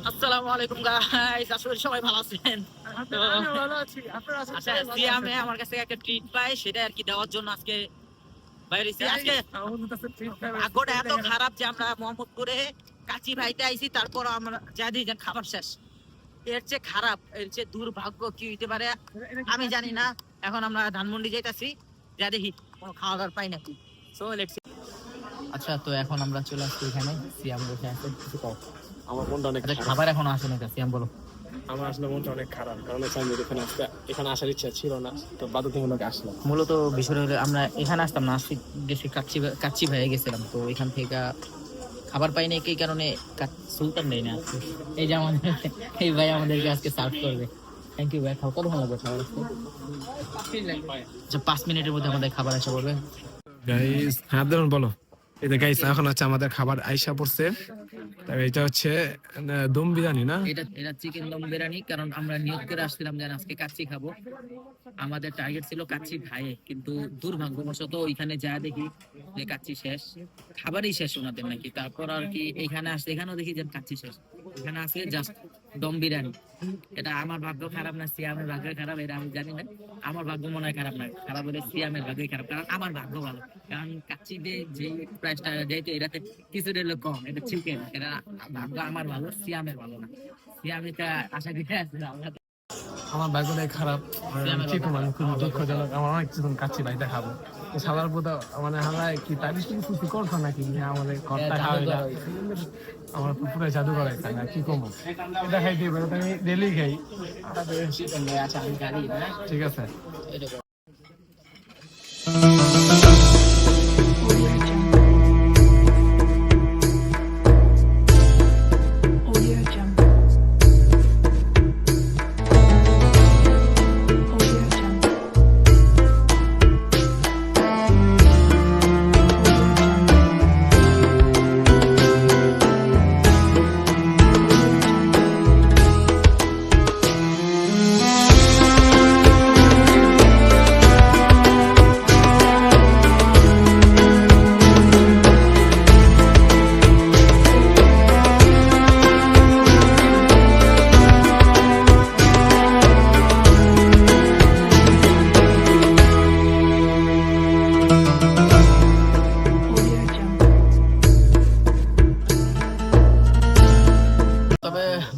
আসসালামু আলাইকুম গাইস, আসলে সবাই ভালো আছেন? আচ্ছা, সিয়ামে আমার কাছে একটা ট্রিট পাই, সেটা আর কি দেওয়ার জন্য আজকে বাইরেছি। আজকে ভাগ্যটা এত খারাপ যে আমরা মোহাম্মদপুরে কাচি ভাইতে আইছি, তারপর আমরা যা দিই খাবার শেষ। এর চেয়ে খারাপ, এর চেয়ে দুর্ভাগ্য কি হইতে পারে আমি জানি না। এখন আমরা ধানমন্ডি যাইতাছি, যা দেখি কোনো খাওয়া দাওয়ার পাই নাকি। So let's. আচ্ছা, তো এখন আমরা চলে আসছি এখানে। সিয়াম বসে আছে, কিছু কও। আমার মনটা অনেক খারাপ। খাবার এখনো আসে না, সিয়াম বলো। আমার আসলে মনটা অনেক খারাপ, কারণ আমি এখানে আসার ইচ্ছা ছিল না, তো বাধ্যতামূলক আসলাম। মূলত বিষয় হলো আমরা এখানে আসতাম না, গেছি কাচ্চি ভাইয়ে গেছিলাম, তো এখান থেকে খাবার পাই নাই, এই কারণে সুলতান নেই না। এই যে আমাদের এই ভাই আমাদেরকে আজকে সার্ভ করবে। থ্যাংক ইউ ভাই। কত ভালো লাগবে খাবার আসতে। আচ্ছা, 5 মিনিটের মধ্যে আমাদের খাবার আসা পড়বে। গাইস, হ্যাঁ ধরুন, বলো। এই যে গাইস, এখন হচ্ছে আমাদের খাবার আইসা পড়ছে। এটা হচ্ছে দম বিরিয়ানি না? এটা চিকেন দম বিরিয়ানি। কারণ আমরা নিয়োগ করে আসছিলাম যে আজকে কাচ্চি খাবো, আমাদের টার্গেট ছিল কাচ্চি ভাইয়ে, কিন্তু দুর্ভাগ্যবশত ওইখানে যা দেখি যে কাচ্চি শেষ, খাবারই শেষ ওনাদের নাকি। তারপর আর কি এখানে আসছে, এখানেও দেখি যে কাচ্চি শেষ, এখানে আছে জাস্ট দম বিরিয়ানি। এটা আমার ভাগ্য খারাপ না সিয়ামের ভাগ্য খারাপ, এটা আমি জানি না। আমার ভাগ্য মনে হয় খারাপ না, খারাপ হলে সিয়ামের ভাগ্যই খারাপ, কারণ আমার ভাগ্য ভালো। কারণ কাচ্চি দিয়ে যে প্রাইসটা যেহেতু এটাতে কিছু হলো কম, এটা চিকেন, এটা ভাগ্য আমার ভালো, সিয়ামের ভালো না। সিয়াম এটা আশা করি আমার ভাগ্যটাই খারাপ। কি করবো, আমি খুব দুঃখজনক। আমার অনেক কিছু কাচ্চি ভাইটা খাবো সালার পর মানে আমরা কি তাই কিছু করছো নাকি আমাদের ঘরটা খাওয়া আমার পুরো জাদু করাই খাই না, কি করবো। এটা খাইতে আমি ডেলি খাই। ঠিক আছে।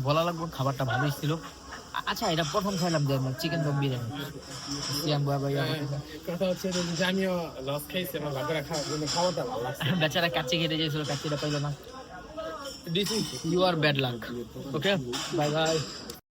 বলা লাগবে খাবারটা ভালোই ছিল। আচ্ছা, এটা প্রথম খাইলাম যে চিকেন দম বিরিয়ানি। বেচারা কাচ্চি খেতে চাইছিল, কাচ্চিটা পাইলো না। You are bad luck. Okay, bye by.